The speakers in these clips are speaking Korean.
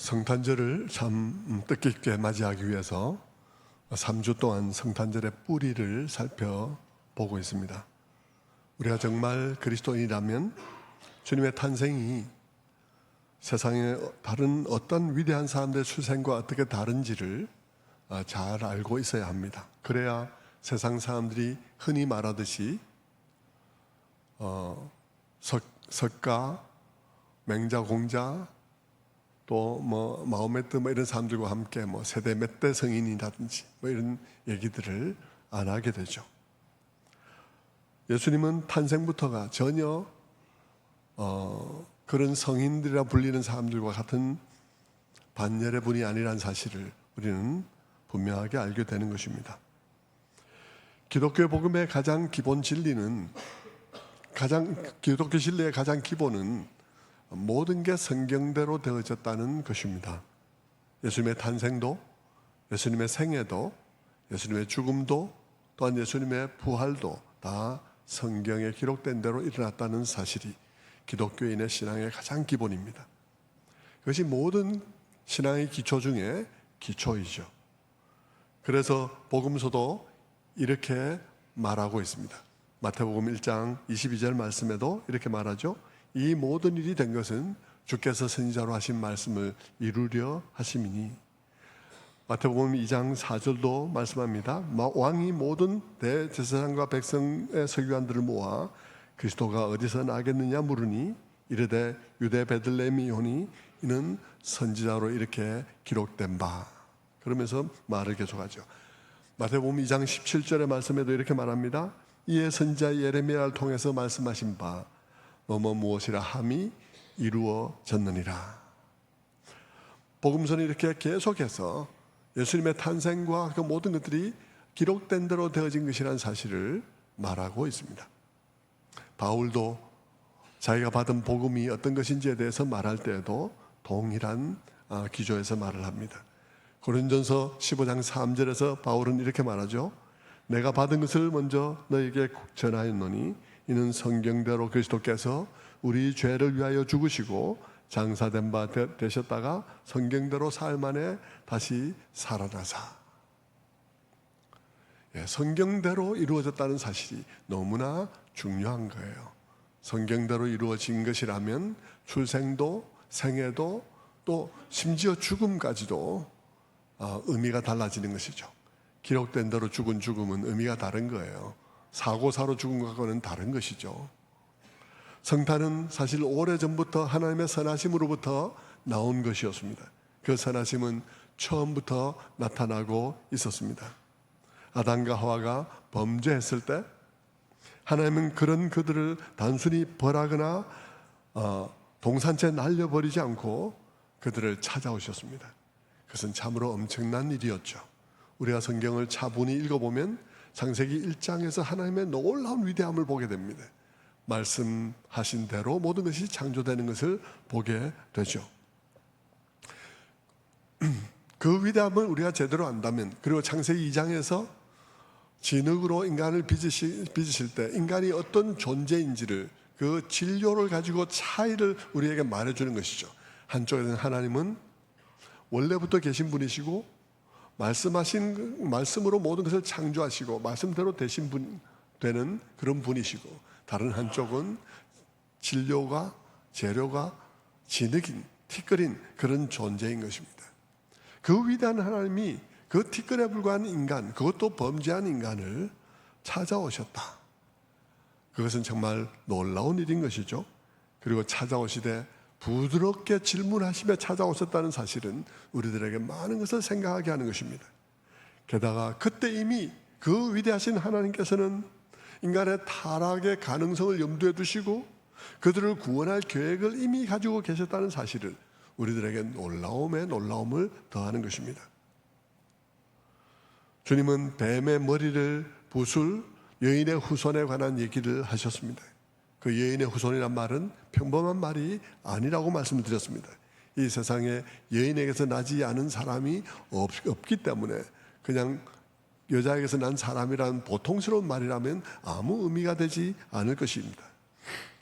성탄절을 참 뜻깊게 맞이하기 위해서 3주 동안 성탄절의 뿌리를 살펴보고 있습니다. 우리가 정말 그리스도인이라면 주님의 탄생이 세상의 다른 어떤 위대한 사람들의 출생과 어떻게 다른지를 잘 알고 있어야 합니다. 그래야 세상 사람들이 흔히 말하듯이 석가, 맹자공자, 또 마호메트 이런 사람들과 함께 세대 몇 대 성인이라든지 이런 얘기들을 안 하게 되죠. 예수님은 탄생부터가 전혀 그런 성인들이라 불리는 사람들과 같은 반열의 분이 아니라는 사실을 우리는 분명하게 알게 되는 것입니다. 기독교 복음의 가장 기본 진리는 기독교 진리의 가장 기본은 모든 게 성경대로 되어졌다는 것입니다. 예수님의 탄생도, 예수님의 생애도, 예수님의 죽음도, 또한 예수님의 부활도 다 성경에 기록된 대로 일어났다는 사실이 기독교인의 신앙의 가장 기본입니다. 그것이 모든 신앙의 기초 중에 기초이죠. 그래서 복음서도 이렇게 말하고 있습니다. 마태복음 1장 22절 말씀에도 이렇게 말하죠. 이 모든 일이 된 것은 주께서 선지자로 하신 말씀을 이루려 하심이니. 마태복음 2장 4절도 말씀합니다. 왕이 모든 대제사장과 백성의 서기관들을 모아 그리스도가 어디서 나겠느냐 물으니 이르되 유대 베들레헴이오니 이는 선지자로 이렇게 기록된 바. 그러면서 말을 계속하죠. 마태복음 2장 17절의 말씀에도 이렇게 말합니다. 이에 선지자 예레미야를 통해서 말씀하신 바 무엇이라 함이 이루어졌느니라. 복음서는 이렇게 계속해서 예수님의 탄생과 그 모든 것들이 기록된 대로 되어진 것이라는 사실을 말하고 있습니다. 바울도 자기가 받은 복음이 어떤 것인지에 대해서 말할 때에도 동일한 기조에서 말을 합니다. 고린도전서 15장 3절에서 바울은 이렇게 말하죠. 내가 받은 것을 먼저 너에게 전하였노니 이는 성경대로 그리스도께서 우리 죄를 위하여 죽으시고 장사된 바 되셨다가 성경대로 사흘 만에 다시 살아나사. 성경대로 이루어졌다는 사실이 너무나 중요한 거예요. 성경대로 이루어진 것이라면 출생도 생애도 또 심지어 죽음까지도 의미가 달라지는 것이죠. 기록된 대로 죽은 죽음은 의미가 다른 거예요. 사고사로 죽은 것과는 다른 것이죠. 성탄은 사실 오래전부터 하나님의 선하심으로부터 나온 것이었습니다. 그 선하심은 처음부터 나타나고 있었습니다. 아담과 하와가 범죄했을 때 하나님은 그런 그들을 단순히 벌하거나 동산채 날려버리지 않고 그들을 찾아오셨습니다. 그것은 참으로 엄청난 일이었죠. 우리가 성경을 차분히 읽어보면 창세기 1장에서 하나님의 놀라운 위대함을 보게 됩니다. 말씀하신 대로 모든 것이 창조되는 것을 보게 되죠. 그 위대함을 우리가 제대로 안다면, 그리고 창세기 2장에서 진흙으로 인간을 빚으실 때 인간이 어떤 존재인지를, 그 진료를 가지고 차이를 우리에게 말해주는 것이죠. 한쪽에는 하나님은 원래부터 계신 분이시고 말씀하신 말씀으로 모든 것을 창조하시고 말씀대로 되는 그런 분이시고, 다른 한쪽은 진료가 재료가 진흙인 티끌인 그런 존재인 것입니다. 그 위대한 하나님이 그 티끌에 불과한 인간, 그것도 범죄한 인간을 찾아오셨다. 그것은 정말 놀라운 일인 것이죠. 그리고 찾아오시되 부드럽게 질문하시며 찾아오셨다는 사실은 우리들에게 많은 것을 생각하게 하는 것입니다. 게다가 그때 이미 그 위대하신 하나님께서는 인간의 타락의 가능성을 염두에 두시고 그들을 구원할 계획을 이미 가지고 계셨다는 사실을 우리들에게 놀라움에 놀라움을 더하는 것입니다. 주님은 뱀의 머리를 부술 여인의 후손에 관한 얘기를 하셨습니다. 그 여인의 후손이란 말은 평범한 말이 아니라고 말씀을 드렸습니다. 이 세상에 여인에게서 나지 않은 사람이 없기 때문에 그냥 여자에게서 난 사람이라는 보통스러운 말이라면 아무 의미가 되지 않을 것입니다.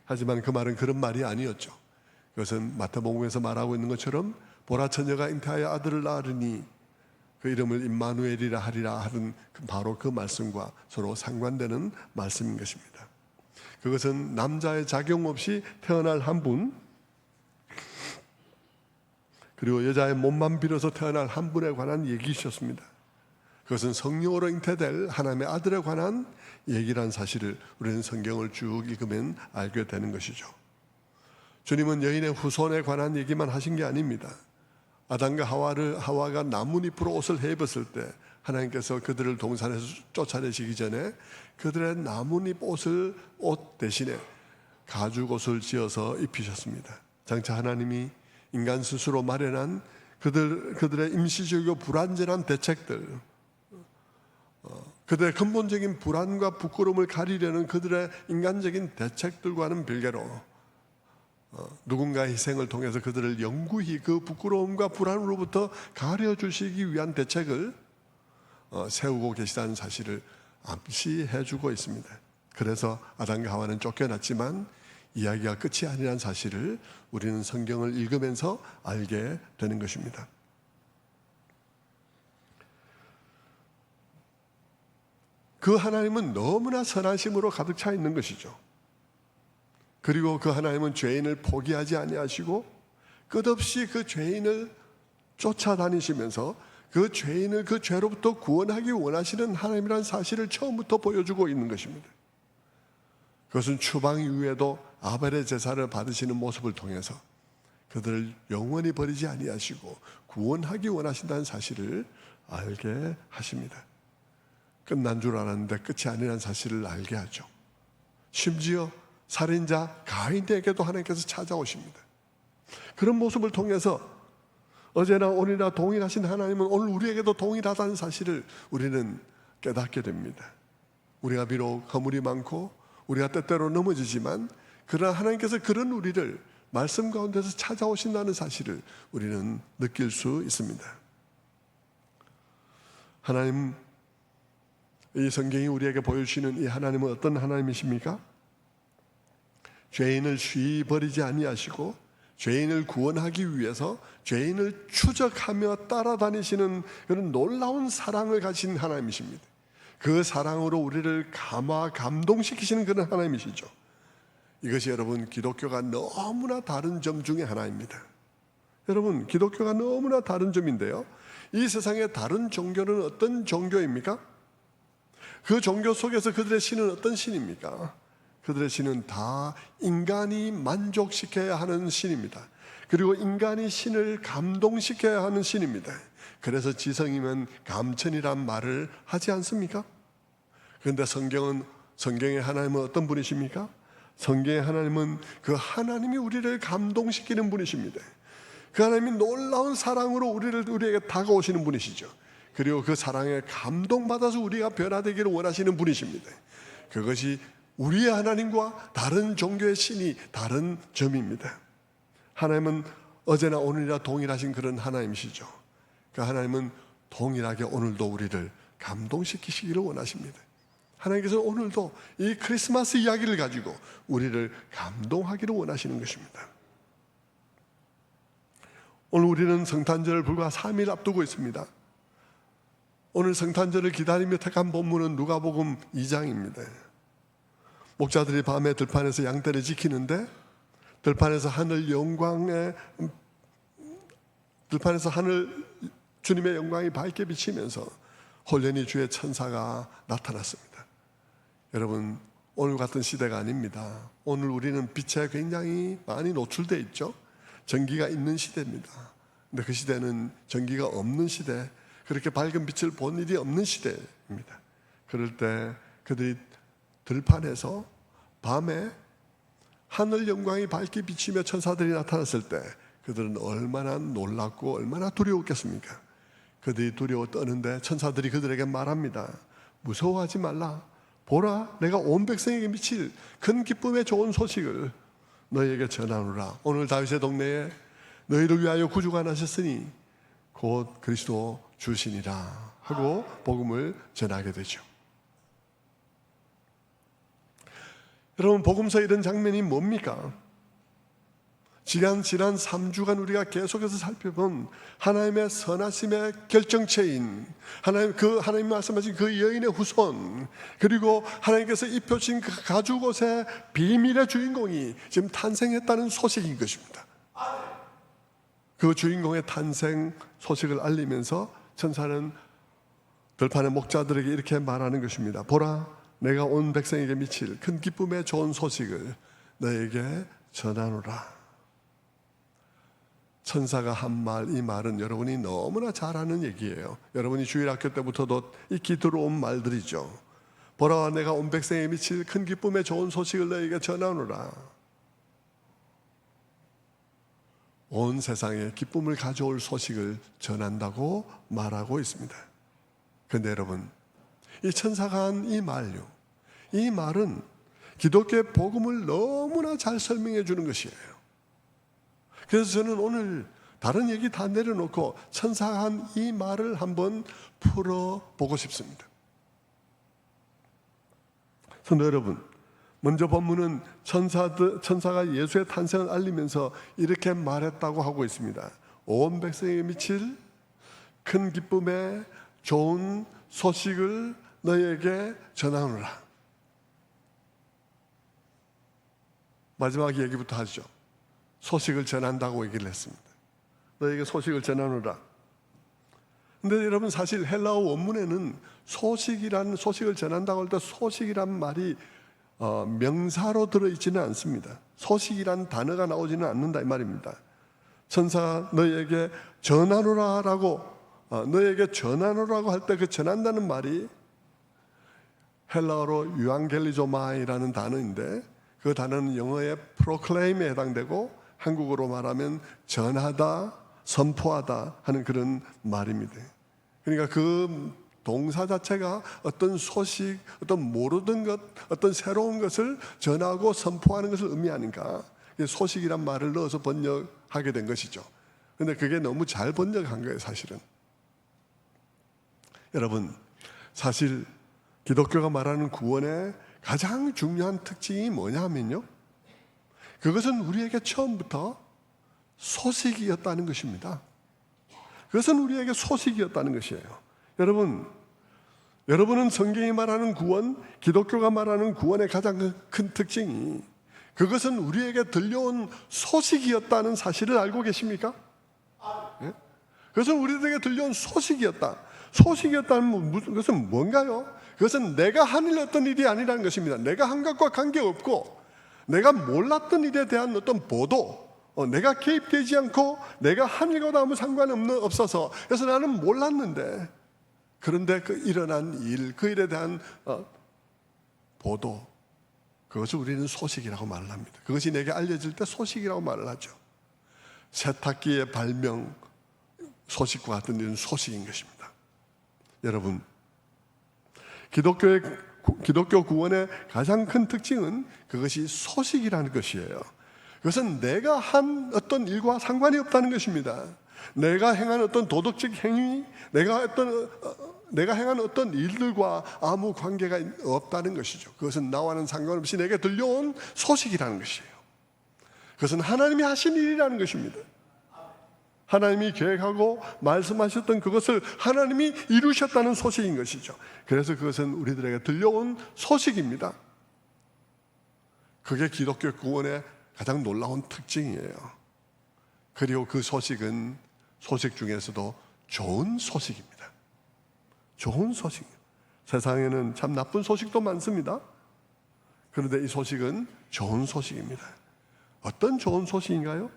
하지만 그 말은 그런 말이 아니었죠. 그것은 마태복음에서 말하고 있는 것처럼 보라 처녀가 잉태하여 아들을 낳으리니 그 이름을 임마누엘이라 하리라 하는 바로 그 말씀과 서로 상관되는 말씀인 것입니다. 그것은 남자의 작용 없이 태어날 한 분, 그리고 여자의 몸만 빌어서 태어날 한 분에 관한 얘기이셨습니다. 그것은 성령으로 잉태될 하나님의 아들에 관한 얘기란 사실을 우리는 성경을 쭉 읽으면 알게 되는 것이죠. 주님은 여인의 후손에 관한 얘기만 하신 게 아닙니다. 아담과 하와가 나뭇잎으로 옷을 해입었을 때 하나님께서 그들을 동산에서 쫓아내시기 전에 그들의 나뭇잎 옷 대신에 가죽옷을 지어서 입히셨습니다. 장차 하나님이 인간 스스로 마련한 그들의 임시적이고 불완전한 대책들, 그들의 근본적인 불안과 부끄러움을 가리려는 그들의 인간적인 대책들과는 별개로 누군가의 희생을 통해서 그들을 영구히 그 부끄러움과 불안으로부터 가려주시기 위한 대책을 세우고 계시다는 사실을 암시해 주고 있습니다. 그래서 아담과 하와는 쫓겨났지만 이야기가 끝이 아니라는 사실을 우리는 성경을 읽으면서 알게 되는 것입니다. 그 하나님은 너무나 선하심으로 가득 차 있는 것이죠. 그리고 그 하나님은 죄인을 포기하지 아니하시고 끝없이 그 죄인을 쫓아다니시면서 그 죄인을 그 죄로부터 구원하기 원하시는 하나님이라는 사실을 처음부터 보여주고 있는 것입니다. 그것은 추방 이후에도 아벨의 제사를 받으시는 모습을 통해서 그들을 영원히 버리지 아니하시고 구원하기 원하신다는 사실을 알게 하십니다. 끝난 줄 알았는데 끝이 아니라는 사실을 알게 하죠. 심지어 살인자 가인에게도 하나님께서 찾아오십니다. 그런 모습을 통해서 어제나 오늘이나 동일하신 하나님은 오늘 우리에게도 동일하다는 사실을 우리는 깨닫게 됩니다. 우리가 비록 허물이 많고 우리가 때때로 넘어지지만 그러나 하나님께서 그런 우리를 말씀 가운데서 찾아오신다는 사실을 우리는 느낄 수 있습니다. 하나님, 이 성경이 우리에게 보여주시는 이 하나님은 어떤 하나님이십니까? 죄인을 쉬이 버리지 아니하시고 죄인을 구원하기 위해서 죄인을 추적하며 따라다니시는 그런 놀라운 사랑을 가진 하나님이십니다. 그 사랑으로 우리를 감동시키시는 그런 하나님이시죠. 이것이 여러분 기독교가 너무나 다른 점 중에 하나입니다. 여러분 기독교가 너무나 다른 점인데요, 이 세상의 다른 종교는 어떤 종교입니까? 그 종교 속에서 그들의 신은 어떤 신입니까? 그들의 신은 다 인간이 만족시켜야 하는 신입니다. 그리고 인간이 신을 감동시켜야 하는 신입니다. 그래서 지성이면 감천이란 말을 하지 않습니까? 그런데 성경의 하나님은 어떤 분이십니까? 성경의 하나님은 그 하나님이 우리를 감동시키는 분이십니다. 그 하나님이 놀라운 사랑으로 우리에게 다가오시는 분이시죠. 그리고 그 사랑에 감동받아서 우리가 변화되기를 원하시는 분이십니다. 그것이 우리의 하나님과 다른 종교의 신이 다른 점입니다. 하나님은 어제나 오늘이나 동일하신 그런 하나님이시죠. 그 하나님은 동일하게 오늘도 우리를 감동시키시기를 원하십니다. 하나님께서 오늘도 이 크리스마스 이야기를 가지고 우리를 감동하기를 원하시는 것입니다. 오늘 우리는 성탄절을 불과 3일 앞두고 있습니다. 오늘 성탄절을 기다리며 택한 본문은 누가복음 2장입니다. 목자들이 밤에 들판에서 양떼를 지키는데 들판에서 하늘 주님의 영광이 밝게 비치면서 홀연히 주의 천사가 나타났습니다. 여러분, 오늘 같은 시대가 아닙니다. 오늘 우리는 빛에 굉장히 많이 노출되어 있죠. 전기가 있는 시대입니다. 근데 그 시대는 전기가 없는 시대, 그렇게 밝은 빛을 본 일이 없는 시대입니다. 그럴 때 그들이 들판에서 밤에 하늘 영광이 밝게 비치며 천사들이 나타났을 때 그들은 얼마나 놀랍고 얼마나 두려웠겠습니까? 그들이 두려워 떠는데 천사들이 그들에게 말합니다. 무서워하지 말라. 보라, 내가 온 백성에게 미칠 큰 기쁨의 좋은 소식을 너희에게 전하노라. 오늘 다윗의 동네에 너희를 위하여 구주가 나셨으니 곧 그리스도 주시니라 하고 복음을 전하게 되죠. 여러분, 복음서 이런 장면이 뭡니까? 지난 3주간 우리가 계속해서 살펴본 하나님의 선하심의 결정체인 하나님 말씀하신 그 여인의 후손, 그리고 하나님께서 입혀주신 그 가죽옷의 비밀의 주인공이 지금 탄생했다는 소식인 것입니다. 그 주인공의 탄생 소식을 알리면서 천사는 들판의 목자들에게 이렇게 말하는 것입니다. 보라, 내가 온 백성에게 미칠 큰 기쁨의 좋은 소식을 너에게 전하노라. 천사가 한 말, 이 말은 여러분이 너무나 잘 아는 얘기예요. 여러분이 주일학교 때부터도 익히 들어온 말들이죠. 보라, 내가 온 백성에게 미칠 큰 기쁨의 좋은 소식을 너에게 전하노라. 온 세상에 기쁨을 가져올 소식을 전한다고 말하고 있습니다. 그런데 여러분, 이 천사가 한 이 말요, 이 말은 기독교의 복음을 너무나 잘 설명해 주는 것이에요. 그래서 저는 오늘 다른 얘기 다 내려놓고 천사가 한 이 말을 한번 풀어보고 싶습니다. 성도 여러분, 먼저 본문은 천사가 예수의 탄생을 알리면서 이렇게 말했다고 하고 있습니다. 온 백성에게 미칠 큰 기쁨의 좋은 소식을 너에게 전하노라. 마지막 얘기부터 하죠. 소식을 전한다고 얘기를 했습니다. 너에게 소식을 전하노라. 근데 여러분, 사실 헬라어 원문에는 소식을 전한다고 할 때 소식이란 말이 명사로 들어있지는 않습니다. 소식이란 단어가 나오지는 않는다 이 말입니다. 천사 너에게 전하노라라고 할 때 그 전한다는 말이 헬라어로 유앙겔리조마이라는 단어인데, 그 단어는 영어의 proclaim에 해당되고 한국어로 말하면 전하다, 선포하다 하는 그런 말입니다. 그러니까 그 동사 자체가 어떤 소식, 어떤 모르던 것, 어떤 새로운 것을 전하고 선포하는 것을 의미하니까 소식이란 말을 넣어서 번역하게 된 것이죠. 그런데 그게 너무 잘 번역한 거예요, 사실은. 여러분, 사실 기독교가 말하는 구원의 가장 중요한 특징이 뭐냐 하면요, 그것은 우리에게 처음부터 소식이었다는 것입니다. 그것은 우리에게 소식이었다는 것이에요. 여러분은 성경이 말하는 구원, 기독교가 말하는 구원의 가장 큰 특징이 그것은 우리에게 들려온 소식이었다는 사실을 알고 계십니까? 예? 그것은 우리에게 들려온 소식이었다. 소식이었다는 것은 뭔가요? 그것은 내가 하는 어떤 일이 아니라는 것입니다. 내가 한 것과 관계없고 내가 몰랐던 일에 대한 어떤 보도, 내가 개입되지 않고 내가 한 일과도 아무 상관없어서, 그래서 나는 몰랐는데, 그런데 그 일어난 일, 그 일에 대한 보도, 그것을 우리는 소식이라고 말을 합니다. 그것이 내게 알려질 때 소식이라고 말을 하죠. 세탁기의 발명 소식과 같은 일은 소식인 것입니다. 여러분, 기독교 구원의 가장 큰 특징은 그것이 소식이라는 것이에요. 그것은 내가 한 어떤 일과 상관이 없다는 것입니다. 내가 행한 어떤 도덕적 행위, 내가 행한 어떤 일들과 아무 관계가 없다는 것이죠. 그것은 나와는 상관없이 내게 들려온 소식이라는 것이에요. 그것은 하나님이 하신 일이라는 것입니다. 하나님이 계획하고 말씀하셨던 그것을 하나님이 이루셨다는 소식인 것이죠. 그래서 그것은 우리들에게 들려온 소식입니다. 그게 기독교 구원의 가장 놀라운 특징이에요. 그리고 그 소식은 소식 중에서도 좋은 소식입니다. 좋은 소식. 세상에는 참 나쁜 소식도 많습니다. 그런데 이 소식은 좋은 소식입니다. 어떤 좋은 소식인가요?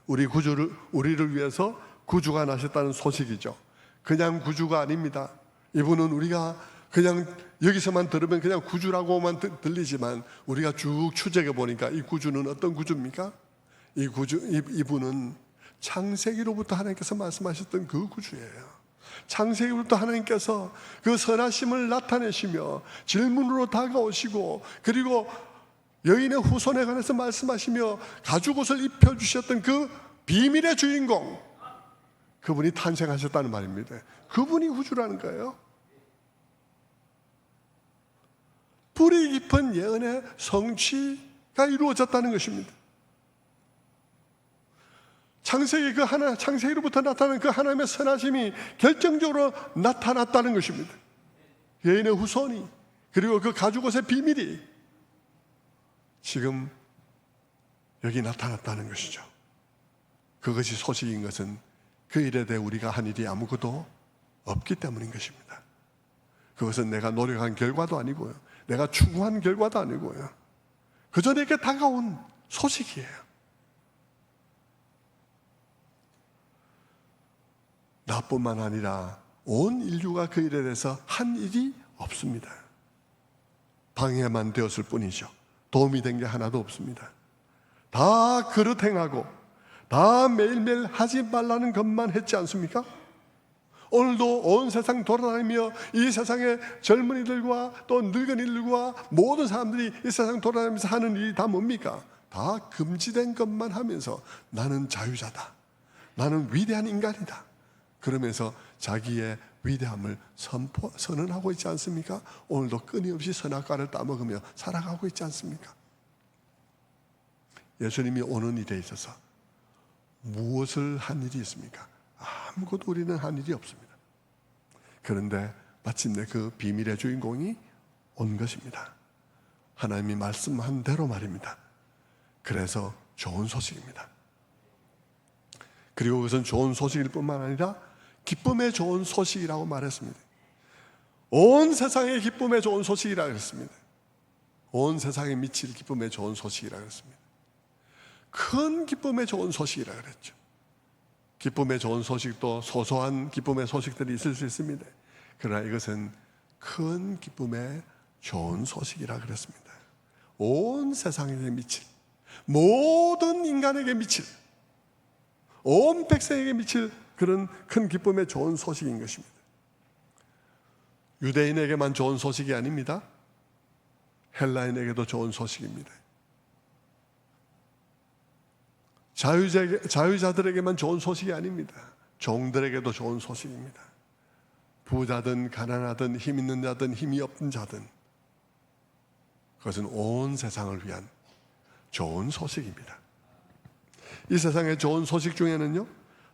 우리를 위해서 구주가 나셨다는 소식이죠. 그냥 구주가 아닙니다. 이분은 우리가 그냥 여기서만 들으면 그냥 구주라고만 들리지만 우리가 쭉 추적해 보니까 이 구주는 어떤 구주입니까? 이분은 창세기로부터 하나님께서 말씀하셨던 그 구주예요. 창세기부터 하나님께서 그 선하심을 나타내시며 질문으로 다가오시고, 그리고 여인의 후손에 관해서 말씀하시며 가죽옷을 입혀주셨던 그 비밀의 주인공, 그분이 탄생하셨다는 말입니다. 그분이 구주라는 거예요. 뿌리 깊은 예언의 성취가 이루어졌다는 것입니다. 창세기 창세기로부터 나타나는 그 하나님의 선하심이 결정적으로 나타났다는 것입니다. 여인의 후손이, 그리고 그 가죽옷의 비밀이 지금 여기 나타났다는 것이죠. 그것이 소식인 것은 그 일에 대해 우리가 한 일이 아무것도 없기 때문인 것입니다. 그것은 내가 노력한 결과도 아니고요, 내가 추구한 결과도 아니고요, 그저 내게 다가온 소식이에요. 나뿐만 아니라 온 인류가 그 일에 대해서 한 일이 없습니다. 방해만 되었을 뿐이죠. 도움이 된 게 하나도 없습니다. 다 그릇 행하고 다 매일매일 하지 말라는 것만 했지 않습니까? 오늘도 온 세상 돌아다니며 이 세상의 젊은이들과 또 늙은이들과 모든 사람들이 이 세상 돌아다니면서 하는 일이 다 뭡니까? 다 금지된 것만 하면서 나는 자유자다, 나는 위대한 인간이다, 그러면서 자기의 위대함을 선언하고 있지 않습니까? 오늘도 끊임없이 선악과를 따먹으며 살아가고 있지 않습니까? 예수님이 오는 일에 있어서 무엇을 한 일이 있습니까? 아무것도 우리는 한 일이 없습니다. 그런데 마침내 그 비밀의 주인공이 온 것입니다. 하나님이 말씀한 대로 말입니다. 그래서 좋은 소식입니다. 그리고 그것은 좋은 소식일 뿐만 아니라 기쁨의 좋은 소식이라고 말했습니다. 온 세상의 기쁨의 좋은 소식이라고 했습니다. 온 세상에 미칠 기쁨의 좋은 소식이라고 했습니다. 큰 기쁨의 좋은 소식이라고 그랬죠. 기쁨의 좋은 소식도 소소한 기쁨의 소식들이 있을 수 있습니다. 그러나 이것은 큰 기쁨의 좋은 소식이라 그랬습니다. 온 세상에게 미칠, 모든 인간에게 미칠, 온 백성에게 미칠 그런 큰 기쁨의 좋은 소식인 것입니다. 유대인에게만 좋은 소식이 아닙니다. 헬라인에게도 좋은 소식입니다. 자유자들에게만 좋은 소식이 아닙니다. 종들에게도 좋은 소식입니다. 부자든 가난하든 힘 있는 자든 힘이 없는 자든 그것은 온 세상을 위한 좋은 소식입니다. 이 세상의 좋은 소식 중에는요,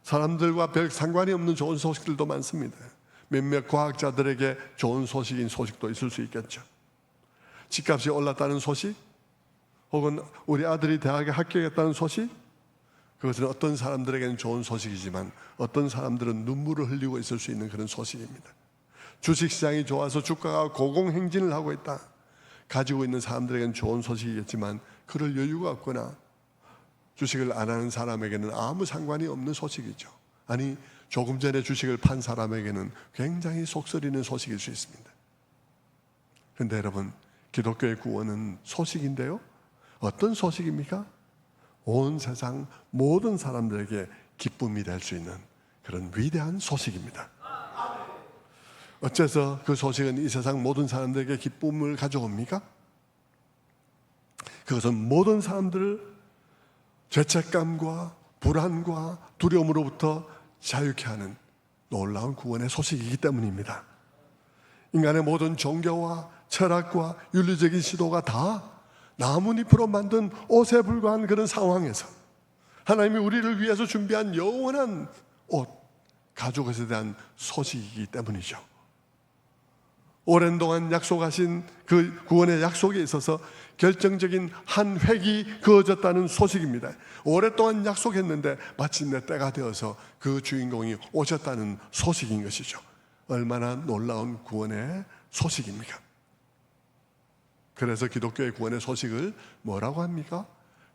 사람들과 별 상관이 없는 좋은 소식들도 많습니다. 몇몇 과학자들에게 좋은 소식인 소식도 있을 수 있겠죠. 집값이 올랐다는 소식, 혹은 우리 아들이 대학에 합격했다는 소식, 그것은 어떤 사람들에게는 좋은 소식이지만 어떤 사람들은 눈물을 흘리고 있을 수 있는 그런 소식입니다. 주식시장이 좋아서 주가가 고공행진을 하고 있다, 가지고 있는 사람들에게는 좋은 소식이겠지만 그럴 여유가 없거나 주식을 안 하는 사람에게는 아무 상관이 없는 소식이죠. 아니, 조금 전에 주식을 판 사람에게는 굉장히 속쓰리는 소식일 수 있습니다. 그런데 여러분, 기독교의 구원은 소식인데요, 어떤 소식입니까? 온 세상 모든 사람들에게 기쁨이 될 수 있는 그런 위대한 소식입니다. 어째서 그 소식은 이 세상 모든 사람들에게 기쁨을 가져옵니까? 그것은 모든 사람들을 죄책감과 불안과 두려움으로부터 자유케 하는 놀라운 구원의 소식이기 때문입니다. 인간의 모든 종교와 철학과 윤리적인 시도가 다 나뭇잎으로 만든 옷에 불과한 그런 상황에서 하나님이 우리를 위해서 준비한 영원한 옷, 가죽옷에 대한 소식이기 때문이죠. 오랜 동안 약속하신 그 구원의 약속에 있어서 결정적인 한 획이 그어졌다는 소식입니다. 오랫동안 약속했는데 마침내 때가 되어서 그 주인공이 오셨다는 소식인 것이죠. 얼마나 놀라운 구원의 소식입니까? 그래서 기독교의 구원의 소식을 뭐라고 합니까?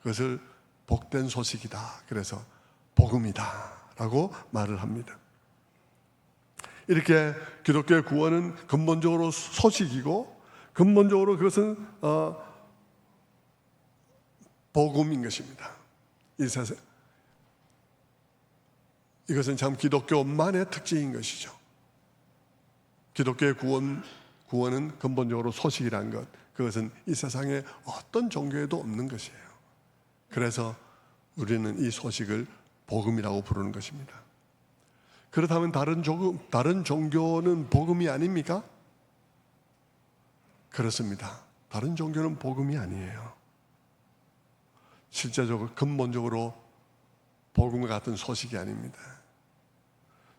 그것을 복된 소식이다, 그래서 복음이다 라고 말을 합니다. 이렇게 기독교의 구원은 근본적으로 소식이고 근본적으로 그것은 복음인 것입니다. 이것은 참 기독교만의 특징인 것이죠. 기독교의 구원은 근본적으로 소식이란 것, 그것은 이 세상에 어떤 종교에도 없는 것이에요. 그래서 우리는 이 소식을 복음이라고 부르는 것입니다. 그렇다면 다른 종교는 복음이 아닙니까? 그렇습니다. 다른 종교는 복음이 아니에요. 실제적으로 근본적으로 복음과 같은 소식이 아닙니다.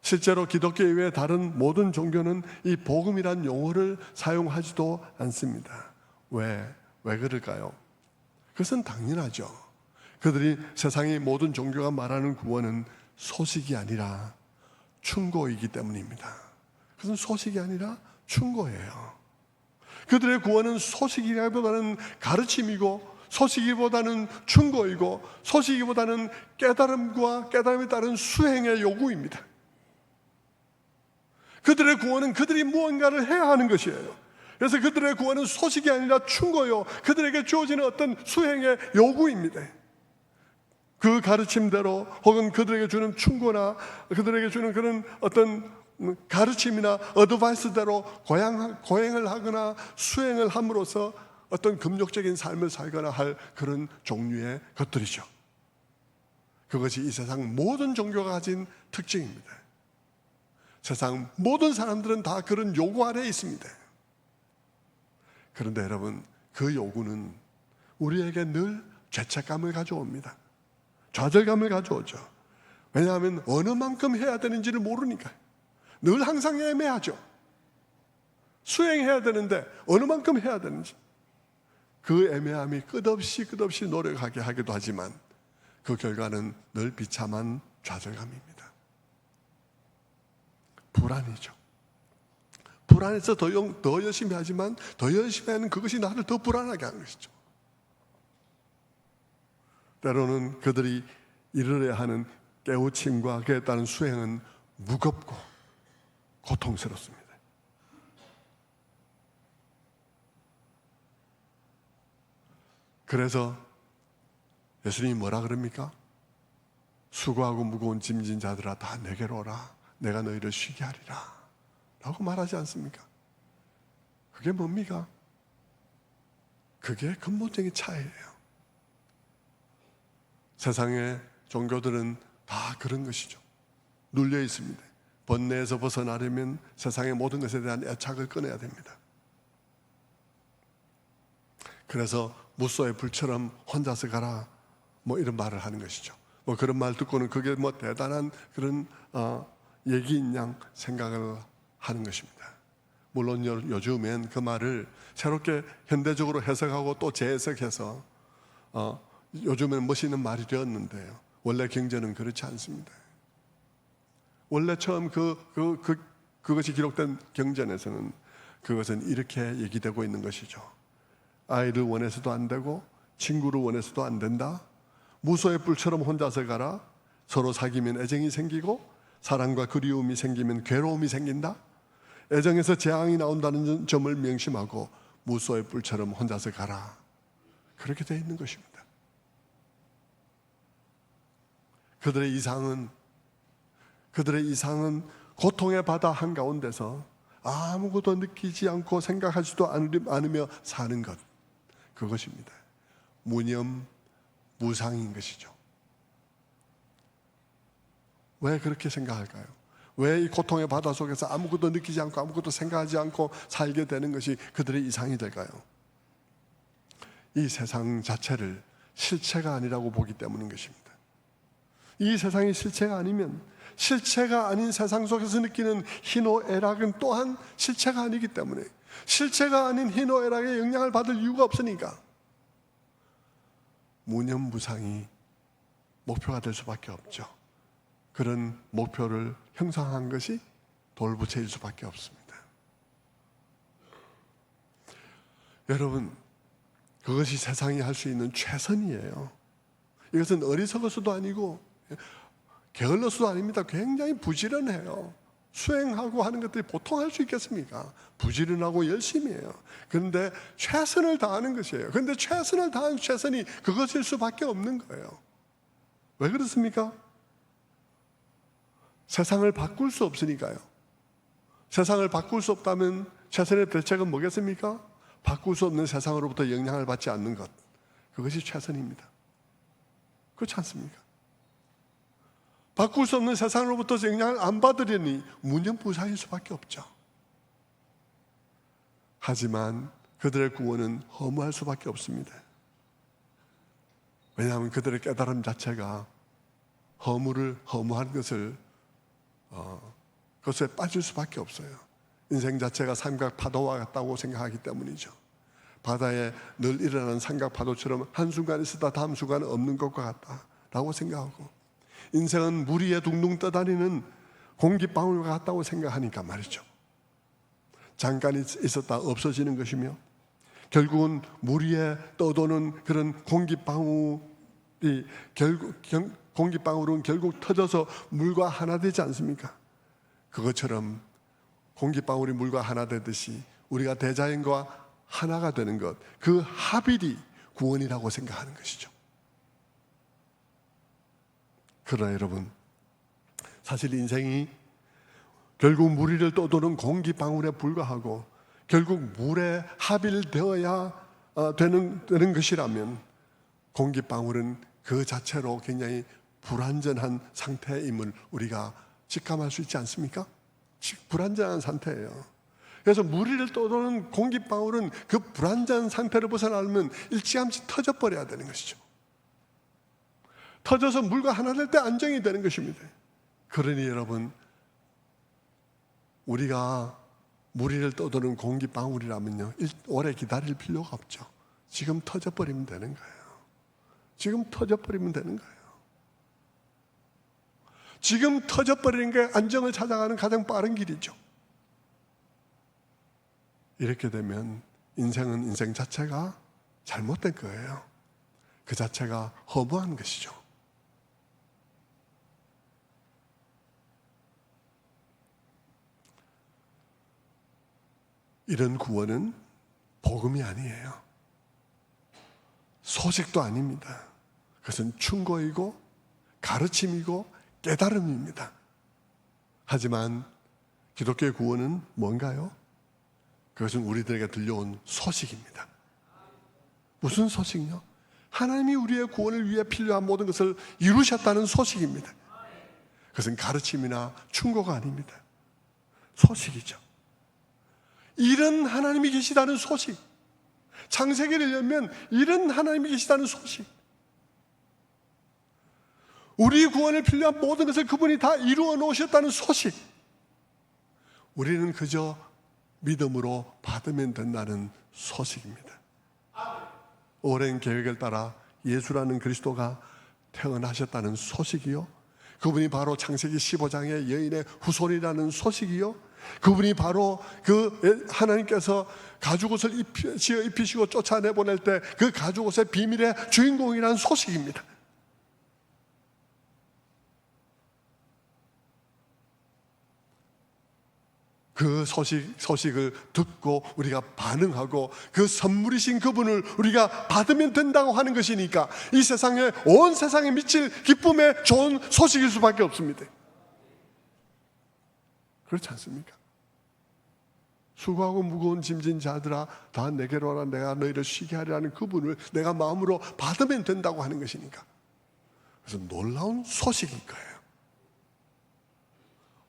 실제로 기독교 이외의 다른 모든 종교는 이 복음이란 용어를 사용하지도 않습니다. 왜 그럴까요? 그것은 당연하죠. 그들이 세상의 모든 종교가 말하는 구원은 소식이 아니라 충고이기 때문입니다. 그것은 소식이 아니라 충고예요. 그들의 구원은 소식이라기보다는 가르침이고, 소식이보다는 충고이고, 소식이보다는 깨달음과 깨달음에 따른 수행의 요구입니다. 그들의 구원은 그들이 무언가를 해야 하는 것이에요. 그래서 그들의 구원은 소식이 아니라 충고요, 그들에게 주어지는 어떤 수행의 요구입니다. 그 가르침대로 혹은 그들에게 주는 충고나 그들에게 주는 그런 어떤 가르침이나 어드바이스대로 고행을 하거나 수행을 함으로써 어떤 금욕적인 삶을 살거나 할 그런 종류의 것들이죠. 그것이 이 세상 모든 종교가 가진 특징입니다. 세상 모든 사람들은 다 그런 요구 아래에 있습니다. 그런데 여러분, 그 요구는 우리에게 늘 죄책감을 가져옵니다. 좌절감을 가져오죠. 왜냐하면 어느 만큼 해야 되는지를 모르니까. 늘 항상 애매하죠. 수행해야 되는데 어느 만큼 해야 되는지, 그 애매함이 끝없이 노력하게 하기도 하지만 그 결과는 늘 비참한 좌절감입니다. 불안이죠. 불안해서 더 열심히 하지만 더 열심히 하는 그것이 나를 더 불안하게 하는 것이죠. 때로는 그들이 이르러야 하는 깨우침과 그에 따른 수행은 무겁고 고통스럽습니다. 그래서 예수님이 뭐라 그럽니까? 수고하고 무거운 짐진 자들아 다 내게로 오라, 내가 너희를 쉬게 하리라 라고 말하지 않습니까? 그게 뭡니까? 그게 근본적인 차이예요. 세상의 종교들은 다 그런 것이죠. 눌려 있습니다. 번뇌에서 벗어나려면 세상의 모든 것에 대한 애착을 끊어야 됩니다. 그래서 무소의 불처럼 혼자서 가라, 뭐 이런 말을 하는 것이죠. 뭐 그런 말 듣고는 그게 뭐 대단한 그런 얘기인 양 생각을 하는 것입니다. 물론 요즘엔 그 말을 새롭게 현대적으로 해석하고 또 재해석해서 요즘엔 멋있는 말이 되었는데요, 원래 경전은 그렇지 않습니다. 원래 처음 그것이 기록된 경전에서는 그것은 이렇게 얘기되고 있는 것이죠. 아이를 원해서도 안 되고 친구를 원해서도 안 된다. 무소의 뿔처럼 혼자서 가라. 서로 사귀면 애정이 생기고 사랑과 그리움이 생기면 괴로움이 생긴다. 애정에서 재앙이 나온다는 점을 명심하고 무소의 뿔처럼 혼자서 가라. 그렇게 되어 있는 것입니다. 그들의 이상은 고통의 바다 한가운데서 아무것도 느끼지 않고 생각하지도 않으며 사는 것, 그것입니다. 무념무상인 것이죠. 왜 그렇게 생각할까요? 왜 이 고통의 바다 속에서 아무것도 느끼지 않고 아무것도 생각하지 않고 살게 되는 것이 그들의 이상이 될까요? 이 세상 자체를 실체가 아니라고 보기 때문인 것입니다. 이 세상이 실체가 아니면 실체가 아닌 세상 속에서 느끼는 희노애락은 또한 실체가 아니기 때문에, 실체가 아닌 희노애락에 영향을 받을 이유가 없으니까 무념무상이 목표가 될 수밖에 없죠. 그런 목표를 형성한 것이 돌부처일 수밖에 없습니다. 여러분, 그것이 세상이 할 수 있는 최선이에요. 이것은 어리석어서도 아니고 게을러서도 아닙니다. 굉장히 부지런해요. 수행하고 하는 것들이 보통 할 수 있겠습니까? 부지런하고 열심히 해요. 그런데 최선을 다하는 것이에요. 그런데 최선을 다한 최선이 그것일 수밖에 없는 거예요. 왜 그렇습니까? 세상을 바꿀 수 없으니까요. 세상을 바꿀 수 없다면 최선의 대책은 뭐겠습니까? 바꿀 수 없는 세상으로부터 영향을 받지 않는 것, 그것이 최선입니다. 그렇지 않습니까? 바꿀 수 없는 세상으로부터 영향을 안 받으려니 무념무상일 수밖에 없죠. 하지만 그들의 구원은 허무할 수밖에 없습니다. 왜냐하면 그들의 깨달음 자체가 허무한 것을 그것에 빠질 수밖에 없어요. 인생 자체가 삼각 파도와 같다고 생각하기 때문이죠. 바다에 늘 일어나는 삼각 파도처럼 한순간 있었다 다음 순간은 없는 것과 같다라고 생각하고, 인생은 물 위에 둥둥 떠다니는 공기방울과 같다고 생각하니까 말이죠. 잠깐 있었다 없어지는 것이며, 결국은 물 위에 떠도는 그런 공기방울은 결국 터져서 물과 하나 되지 않습니까? 그것처럼 공기방울이 물과 하나 되듯이 우리가 대자연과 하나가 되는 것, 그 합일이 구원이라고 생각하는 것이죠. 그러나 여러분, 사실 인생이 결국 물 위를 떠도는 공기방울에 불과하고 결국 물에 합일되어야 되는 것이라면, 공기방울은 그 자체로 굉장히 불완전한 상태임을 우리가 직감할 수 있지 않습니까? 불완전한 상태예요. 그래서 물 위를 떠도는 공기방울은 그 불완전한 상태를 벗어나려면 일찌감치 터져버려야 되는 것이죠. 터져서 물과 하나 될 때 안정이 되는 것입니다. 그러니 여러분, 우리가 물 위를 떠도는 공기방울이라면요, 오래 기다릴 필요가 없죠. 지금 터져버리면 되는 거예요. 지금 터져버리면 되는 거예요. 지금 터져버리는 게 안정을 찾아가는 가장 빠른 길이죠. 이렇게 되면 인생은 인생 자체가 잘못된 거예요. 그 자체가 허무한 것이죠. 이런 구원은 복음이 아니에요. 소식도 아닙니다. 그것은 충고이고 가르침이고 깨달음입니다. 하지만 기독교의 구원은 뭔가요? 그것은 우리들에게 들려온 소식입니다. 무슨 소식이요? 하나님이 우리의 구원을 위해 필요한 모든 것을 이루셨다는 소식입니다. 그것은 가르침이나 충고가 아닙니다. 소식이죠. 이런 하나님이 계시다는 소식, 창세기를 열면 이런 하나님이 계시다는 소식, 우리 구원을 필요한 모든 것을 그분이 다 이루어 놓으셨다는 소식, 우리는 그저 믿음으로 받으면 된다는 소식입니다. 오랜 계획을 따라 예수라는 그리스도가 태어나셨다는 소식이요, 그분이 바로 창세기 15장의 여인의 후손이라는 소식이요, 그분이 바로 그 하나님께서 가죽옷을 입히시고 쫓아내보낼 때 그 가죽옷의 비밀의 주인공이라는 소식입니다. 그 소식을 듣고 우리가 반응하고 그 선물이신 그분을 우리가 받으면 된다고 하는 것이니까 이 세상에, 온 세상에 미칠 기쁨의 좋은 소식일 수밖에 없습니다. 그렇지 않습니까? 수고하고 무거운 짐진 자들아 다 내게로 오라, 내가 너희를 쉬게 하리라는 그분을 내가 마음으로 받으면 된다고 하는 것이니까, 그래서 놀라운 소식일 거예요.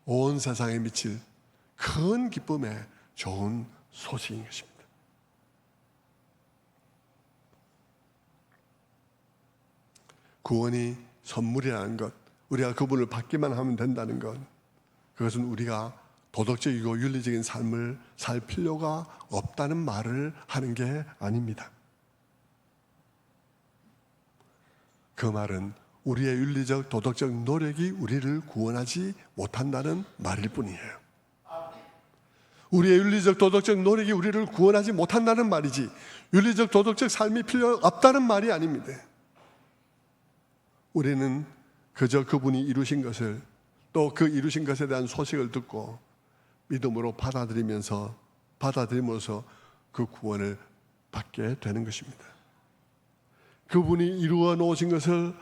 온 세상에 미칠 큰 기쁨의 좋은 소식인 것입니다. 구원이 선물이라는 것, 우리가 그분을 받기만 하면 된다는 것, 그것은 우리가 도덕적이고 윤리적인 삶을 살 필요가 없다는 말을 하는 게 아닙니다. 그 말은 우리의 윤리적 도덕적 노력이 우리를 구원하지 못한다는 말일 뿐이에요. 우리의 윤리적 도덕적 노력이 우리를 구원하지 못한다는 말이지, 윤리적 도덕적 삶이 필요 없다는 말이 아닙니다. 우리는 그저 그분이 이루신 것을, 또 그 이루신 것에 대한 소식을 듣고 믿음으로 받아들이면서 그 구원을 받게 되는 것입니다. 그분이 이루어 놓으신 것을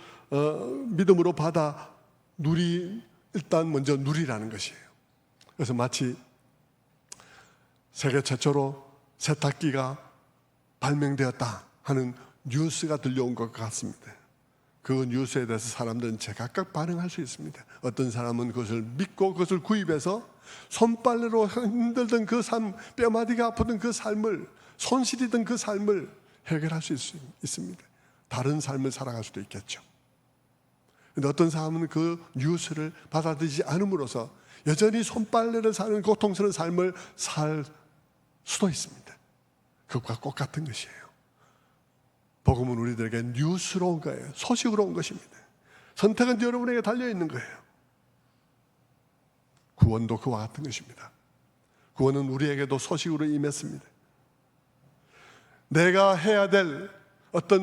믿음으로 받아 일단 먼저 누리라는 것이에요. 그래서 마치 세계 최초로 세탁기가 발명되었다 하는 뉴스가 들려온 것 같습니다. 그 뉴스에 대해서 사람들은 제각각 반응할 수 있습니다. 어떤 사람은 그것을 믿고 그것을 구입해서 손빨래로 힘들던 그 삶, 뼈마디가 아프던 그 삶을, 손실이던 그 삶을 해결할 수 있습니다. 다른 삶을 살아갈 수도 있겠죠. 근데 어떤 사람은 그 뉴스를 받아들이지 않음으로써 여전히 손빨래를 사는 고통스러운 삶을 살 수도 있습니다. 그것과 똑같은 것이에요. 복음은 우리들에게 뉴스로 온 거예요. 소식으로 온 것입니다. 선택은 여러분에게 달려있는 거예요. 구원도 그와 같은 것입니다. 구원은 우리에게도 소식으로 임했습니다. 내가 해야 될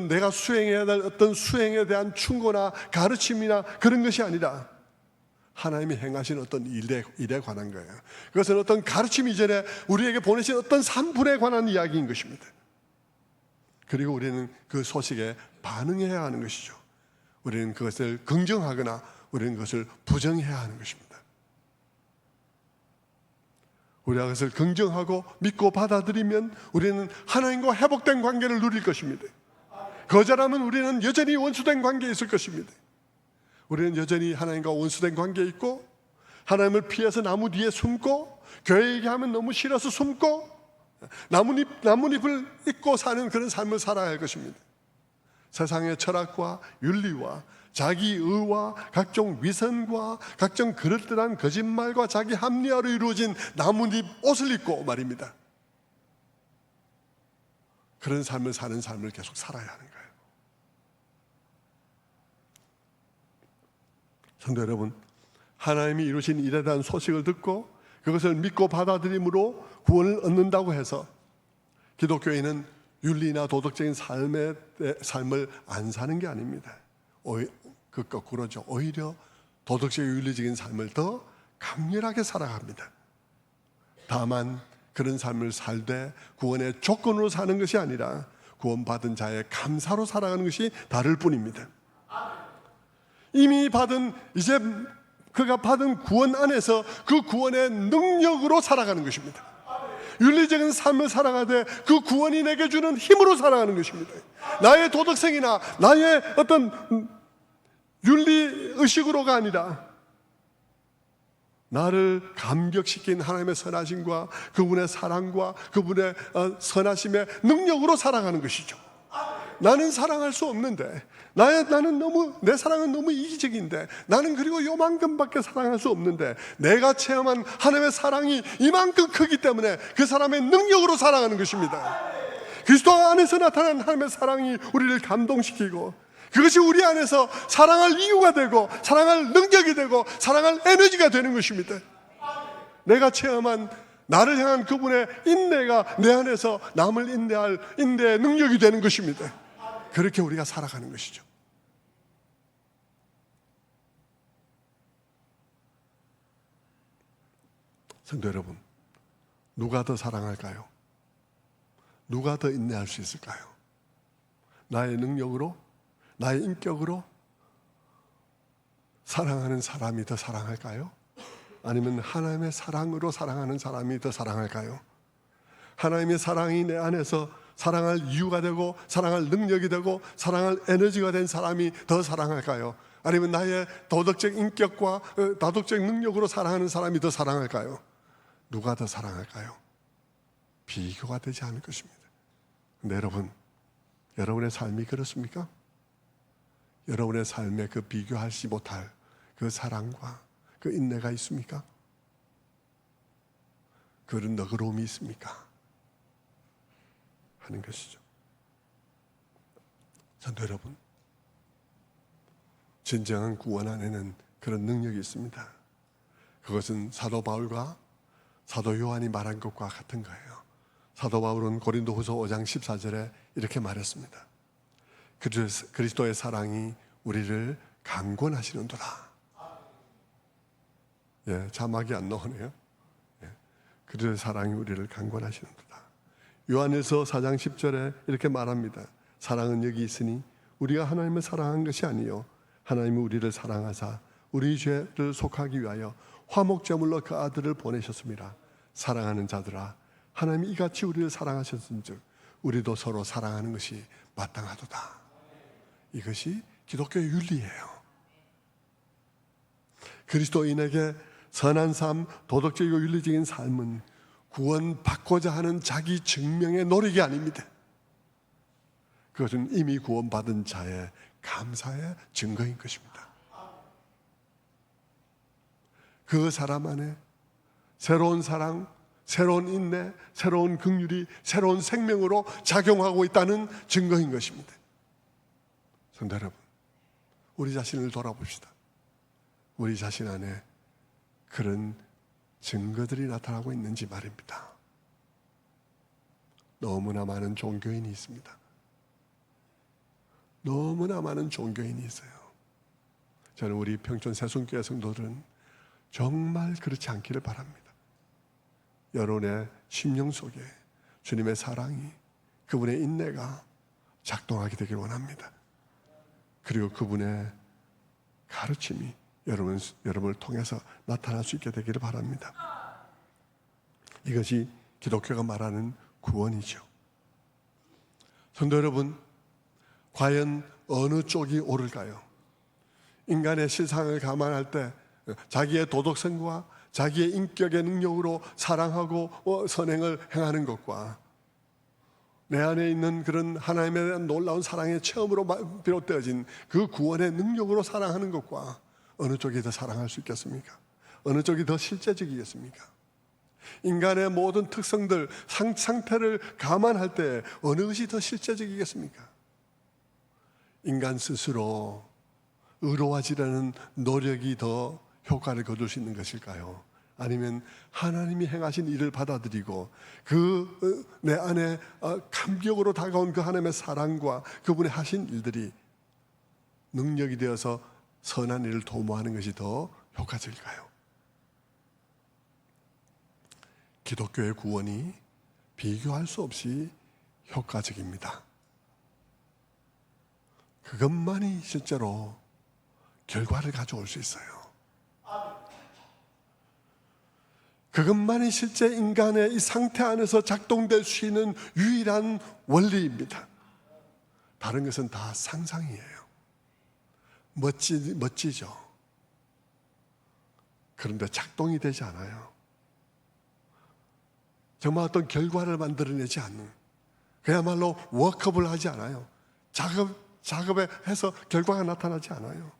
내가 수행해야 될 어떤 수행에 대한 충고나 가르침이나 그런 것이 아니라 하나님이 행하신 어떤 일에 관한 거예요. 그것은 어떤 가르침 이전에 우리에게 보내신 어떤 산불에 관한 이야기인 것입니다. 그리고 우리는 그 소식에 반응해야 하는 것이죠. 우리는 그것을 긍정하거나 우리는 그것을 부정해야 하는 것입니다. 우리가 그것을 긍정하고 믿고 받아들이면 우리는 하나님과 회복된 관계를 누릴 것입니다. 거절하면 우리는 여전히 원수된 관계에 있을 것입니다. 우리는 여전히 하나님과 원수된 관계에 있고, 하나님을 피해서 나무 뒤에 숨고, 교회 얘기하면 너무 싫어서 숨고, 나뭇잎을 잊고 사는 그런 삶을 살아야 할 것입니다. 세상의 철학과 윤리와 자기의와 각종 위선과 각종 그럴듯한 거짓말과 자기 합리화로 이루어진 나뭇잎 옷을 입고 말입니다. 그런 삶을 사는 삶을 계속 살아야 하는 거예요. 성도 여러분, 하나님이 이루신 일에 대한 소식을 듣고 그것을 믿고 받아들임으로 구원을 얻는다고 해서 기독교인은 윤리나 도덕적인 삶을 안 사는 게 아닙니다. 그 거꾸로죠. 오히려 도덕적 윤리적인 삶을 더 강렬하게 살아갑니다. 다만 그런 삶을 살되 구원의 조건으로 사는 것이 아니라 구원받은 자의 감사로 살아가는 것이 다를 뿐입니다. 이미 이제 그가 받은 구원 안에서 그 구원의 능력으로 살아가는 것입니다. 윤리적인 삶을 살아가되 그 구원이 내게 주는 힘으로 살아가는 것입니다. 나의 도덕성이나 나의 어떤 윤리의식으로가 아니라 나를 감격시킨 하나님의 선하심과 그분의 사랑과 그분의 선하심의 능력으로 살아가는 것이죠. 나는 사랑할 수 없는데, 내 사랑은 너무 이기적인데, 나는 그리고 요만큼밖에 사랑할 수 없는데, 내가 체험한 하나님의 사랑이 이만큼 크기 때문에 그 사람의 능력으로 살아가는 것입니다. 그리스도 안에서 나타난 하나님의 사랑이 우리를 감동시키고, 그것이 우리 안에서 사랑할 이유가 되고, 사랑할 능력이 되고, 사랑할 에너지가 되는 것입니다. 내가 체험한 나를 향한 그분의 인내가 내 안에서 남을 인내할 인내의 능력이 되는 것입니다. 그렇게 우리가 살아가는 것이죠. 성도 여러분, 누가 더 사랑할까요? 누가 더 인내할 수 있을까요? 나의 능력으로, 나의 인격으로 사랑하는 사람이 더 사랑할까요? 아니면 하나님의 사랑으로 사랑하는 사람이 더 사랑할까요? 하나님의 사랑이 내 안에서 사랑할 이유가 되고 사랑할 능력이 되고 사랑할 에너지가 된 사람이 더 사랑할까요? 아니면 나의 도덕적 인격과 도덕적 능력으로 사랑하는 사람이 더 사랑할까요? 누가 더 사랑할까요? 비교가 되지 않을 것입니다. 근데 여러분의 삶이 그렇습니까? 여러분의 삶에 그 비교하지 못할 그 사랑과 그 인내가 있습니까? 그런 너그러움이 있습니까? 하는 것이죠. 성도 여러분, 진정한 구원 안에는 그런 능력이 있습니다. 그것은 사도 바울과 사도 요한이 말한 것과 같은 거예요. 사도 바울은 고린도후서 5장 14절에 이렇게 말했습니다. 그리스도의 사랑이 우리를 강권하시는도다. 자막이 안 나오네요. 그리스도의 사랑이 우리를 강권하시는도다. 요한일서 4장 10절에 이렇게 말합니다. 사랑은 여기 있으니 우리가 하나님을 사랑한 것이 아니요 하나님이 우리를 사랑하사 우리 죄를 속하기 위하여 화목제물로 그 아들을 보내셨습니다. 사랑하는 자들아, 하나님이 이같이 우리를 사랑하셨은즉 우리도 서로 사랑하는 것이 마땅하도다. 이것이 기독교의 윤리예요. 그리스도인에게 선한 삶, 도덕적이고 윤리적인 삶은 구원받고자 하는 자기 증명의 노력이 아닙니다. 그것은 이미 구원받은 자의 감사의 증거인 것입니다. 그 사람 안에 새로운 사랑, 새로운 인내, 새로운 긍휼이 새로운 생명으로 작용하고 있다는 증거인 것입니다. 성도 여러분, 우리 자신을 돌아봅시다. 우리 자신 안에 그런 증거들이 나타나고 있는지 말입니다. 너무나 많은 종교인이 있습니다. 너무나 많은 종교인이 있어요. 저는 우리 평촌 새순교회 성도들은 정말 그렇지 않기를 바랍니다. 여러분의 심령 속에 주님의 사랑이, 그분의 인내가 작동하게 되길 원합니다. 그리고 그분의 가르침이 여러분을 통해서 나타날 수 있게 되기를 바랍니다. 이것이 기독교가 말하는 구원이죠. 성도 여러분, 과연 어느 쪽이 옳을까요? 인간의 실상을 감안할 때 자기의 도덕성과 자기의 인격의 능력으로 사랑하고 선행을 행하는 것과 내 안에 있는 그런 하나님에 대한 놀라운 사랑의 체험으로 비롯되어진 그 구원의 능력으로 사랑하는 것과 어느 쪽이 더 사랑할 수 있겠습니까? 어느 쪽이 더 실제적이겠습니까? 인간의 모든 특성들, 상태를 감안할 때 어느 것이 더 실제적이겠습니까? 인간 스스로 의로워지려는 노력이 더 효과를 거둘 수 있는 것일까요? 아니면 하나님이 행하신 일을 받아들이고 그 내 안에 감격으로 다가온 그 하나님의 사랑과 그분의 하신 일들이 능력이 되어서 선한 일을 도모하는 것이 더 효과적일까요? 기독교의 구원이 비교할 수 없이 효과적입니다. 그것만이 실제로 결과를 가져올 수 있어요. 그것만이 실제 인간의 이 상태 안에서 작동될 수 있는 유일한 원리입니다. 다른 것은 다 상상이에요. 멋지죠. 그런데 작동이 되지 않아요. 정말 어떤 결과를 만들어내지 않는, 그야말로 워크업을 하지 않아요. 작업에 해서 결과가 나타나지 않아요.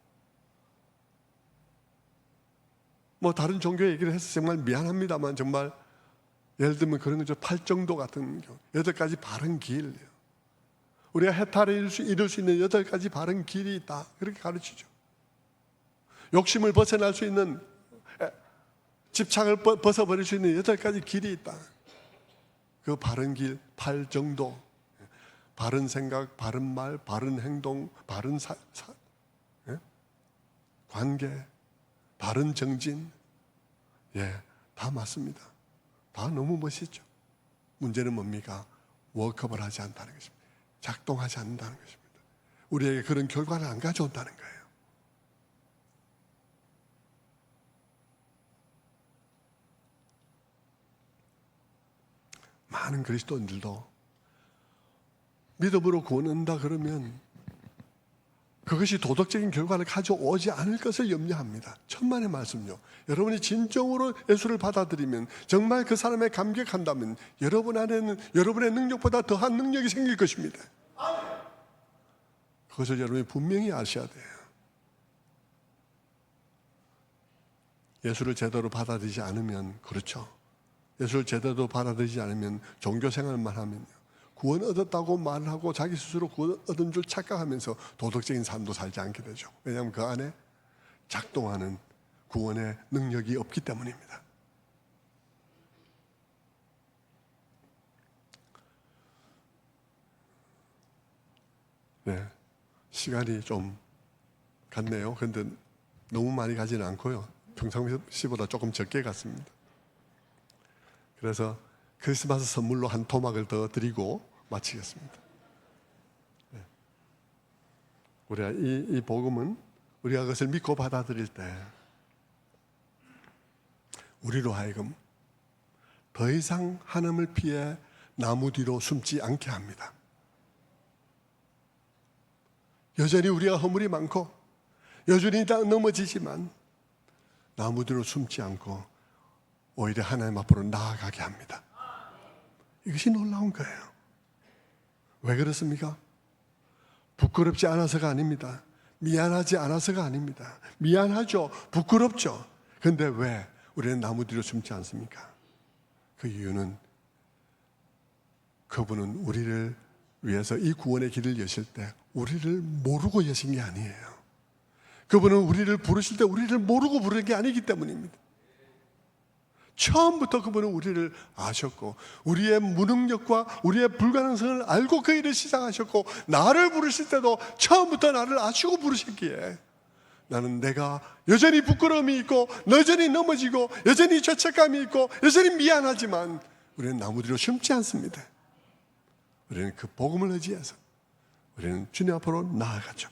다른 종교 얘기를 해서 정말 미안합니다만, 정말 예를 들면 그런 거죠. 팔정도 같은 경우 8가지 바른 길, 우리가 해탈을 이룰 수 있는 8가지 바른 길이 있다, 그렇게 가르치죠. 욕심을 벗어날 수 있는, 집착을 벗어버릴 수 있는 8가지 길이 있다. 그 바른 길, 팔정도, 바른 생각, 바른 말, 바른 행동, 바른 관계, 바른 정진, 다 맞습니다. 다 너무 멋있죠. 문제는 뭡니까? 워크업을 하지 않는다는 것입니다. 작동하지 않는다는 것입니다. 우리에게 그런 결과를 안 가져온다는 거예요. 많은 그리스도인들도 믿음으로 구원한다 그러면 그것이 도덕적인 결과를 가져오지 않을 것을 염려합니다. 천만의 말씀요. 여러분이 진정으로 예수를 받아들이면, 정말 그 사람에 감격한다면 여러분 안에는 여러분의 능력보다 더한 능력이 생길 것입니다. 그것을 여러분이 분명히 아셔야 돼요. 예수를 제대로 받아들이지 않으면, 그렇죠, 예수를 제대로 받아들이지 않으면 종교 생활만 하면요, 구원 얻었다고 말하고 자기 스스로 구원 얻은 줄 착각하면서 도덕적인 삶도 살지 않게 되죠. 왜냐하면 그 안에 작동하는 구원의 능력이 없기 때문입니다. 네, 시간이 좀 갔네요. 그런데 너무 많이 가지는 않고요, 평상시보다 조금 적게 갔습니다. 그래서 크리스마스 선물로 한 토막을 더 드리고 마치겠습니다. 우리가 이 복음은 우리가 그것을 믿고 받아들일 때 우리로 하여금 더 이상 하나님을 피해 나무 뒤로 숨지 않게 합니다. 여전히 우리가 허물이 많고 여전히 다 넘어지지만 나무 뒤로 숨지 않고 오히려 하나님 앞으로 나아가게 합니다. 이것이 놀라운 거예요. 왜 그렇습니까? 부끄럽지 않아서가 아닙니다. 미안하지 않아서가 아닙니다. 미안하죠. 부끄럽죠. 그런데 왜 우리는 나무 뒤로 숨지 않습니까? 그 이유는 그분은 우리를 위해서 이 구원의 길을 여실 때 우리를 모르고 여신 게 아니에요. 그분은 우리를 부르실 때 우리를 모르고 부르는 게 아니기 때문입니다. 처음부터 그분은 우리를 아셨고 우리의 무능력과 우리의 불가능성을 알고 그 일을 시작하셨고, 나를 부르실 때도 처음부터 나를 아시고 부르셨기에 나는 내가 여전히 부끄러움이 있고 여전히 넘어지고 여전히 죄책감이 있고 여전히 미안하지만 우리는 나무 뒤로 숨지 않습니다. 우리는 그 복음을 의지해서 우리는 주님 앞으로 나아가죠.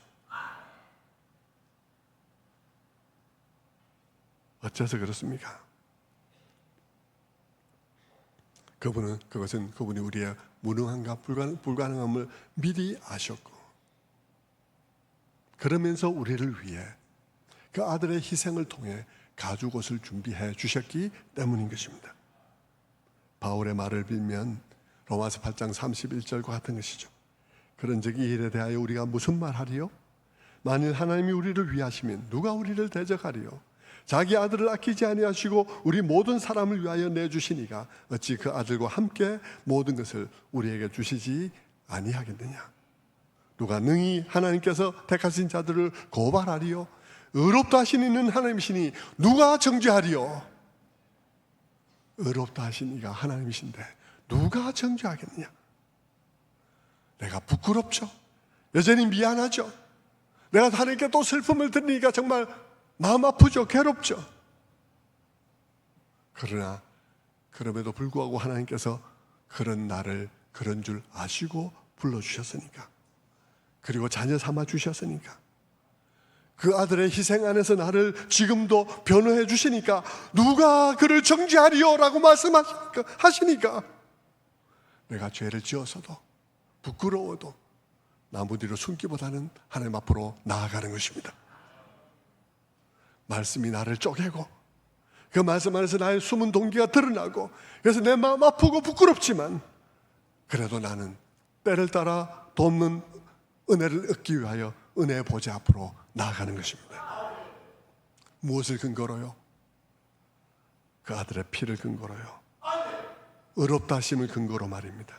어째서 그렇습니까? 그것은 그분이 우리의 무능함과 불가능함을 미리 아셨고, 그러면서 우리를 위해 그 아들의 희생을 통해 가죽옷을 준비해 주셨기 때문인 것입니다. 바울의 말을 빌면 로마서 8장 31절과 같은 것이죠. 그런즉 이 일에 대하여 우리가 무슨 말하리요? 만일 하나님이 우리를 위하시면 누가 우리를 대적하리요? 자기 아들을 아끼지 아니하시고 우리 모든 사람을 위하여 내주시니가 어찌 그 아들과 함께 모든 것을 우리에게 주시지 아니하겠느냐? 누가 능히 하나님께서 택하신 자들을 고발하리요? 의롭다 하신 이는 하나님이시니 누가 정죄하리요? 의롭다 하신 이가 하나님이신데 누가 정죄하겠느냐? 내가 부끄럽죠. 여전히 미안하죠. 내가 하나님께 또 슬픔을 들으니까 정말 마음 아프죠. 괴롭죠. 그러나 그럼에도 불구하고 하나님께서 그런 나를 그런 줄 아시고 불러주셨으니까, 그리고 자녀 삼아 주셨으니까, 그 아들의 희생 안에서 나를 지금도 변호해 주시니까 누가 그를 정죄하리요? 라고 말씀하시니까 내가 죄를 지어서도 부끄러워도 나무 뒤로 숨기보다는 하나님 앞으로 나아가는 것입니다. 말씀이 나를 쪼개고 그 말씀 안에서 나의 숨은 동기가 드러나고, 그래서 내 마음 아프고 부끄럽지만 그래도 나는 때를 따라 돕는 은혜를 얻기 위하여 은혜의 보좌 앞으로 나아가는 것입니다. 무엇을 근거로요? 그 아들의 피를 근거로요. 의롭다 하심을 근거로 말입니다.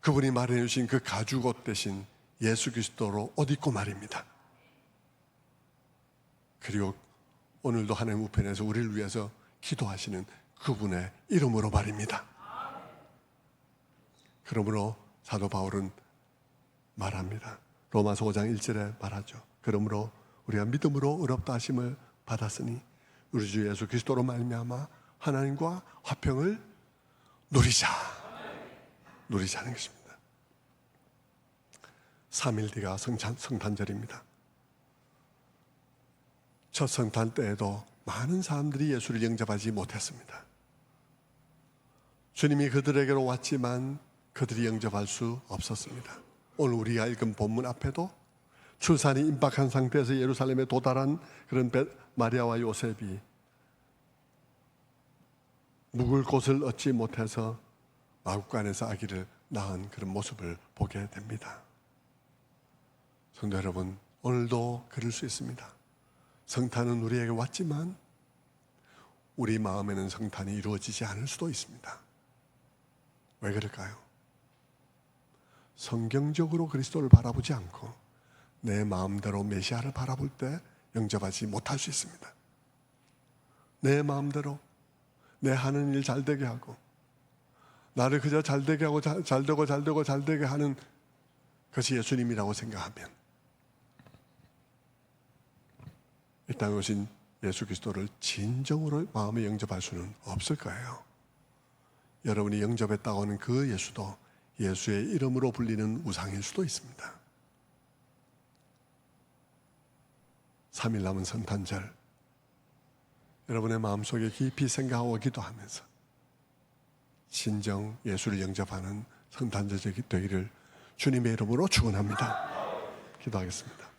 그분이 마련해 주신 그 가죽옷 대신 예수 그리스도로 옷 입고 말입니다. 그리고 오늘도 하나님 우편에서 우리를 위해서 기도하시는 그분의 이름으로 말입니다. 그러므로 사도 바울은 말합니다. 로마서 5장 1절에 말하죠. 그러므로 우리가 믿음으로 의롭다 하심을 받았으니 우리 주 예수 그리스도로 말미암아 하나님과 화평을 누리자는 것입니다. 3일 뒤가 성탄절입니다. 첫 성탄 때에도 많은 사람들이 예수를 영접하지 못했습니다. 주님이 그들에게로 왔지만 그들이 영접할 수 없었습니다. 오늘 우리가 읽은 본문 앞에도 출산이 임박한 상태에서 예루살렘에 도달한 그런 마리아와 요셉이 묵을 곳을 얻지 못해서 마구간에서 아기를 낳은 그런 모습을 보게 됩니다. 성도 여러분, 오늘도 그럴 수 있습니다. 성탄은 우리에게 왔지만 우리 마음에는 성탄이 이루어지지 않을 수도 있습니다. 왜 그럴까요? 성경적으로 그리스도를 바라보지 않고 내 마음대로 메시아를 바라볼 때 영접하지 못할 수 있습니다. 내 마음대로 내 하는 일 잘되게 하고 나를 그저 잘되게 하고 잘되게 하는 것이 예수님이라고 생각하면 이 땅에 오신 예수 그리스도를 진정으로 마음에 영접할 수는 없을 거예요. 여러분이 영접했다고 하는 그 예수도 예수의 이름으로 불리는 우상일 수도 있습니다. 3일 남은 성탄절, 여러분의 마음속에 깊이 생각하고 기도하면서 진정 예수를 영접하는 성탄절이 되기를 주님의 이름으로 축원합니다. 기도하겠습니다.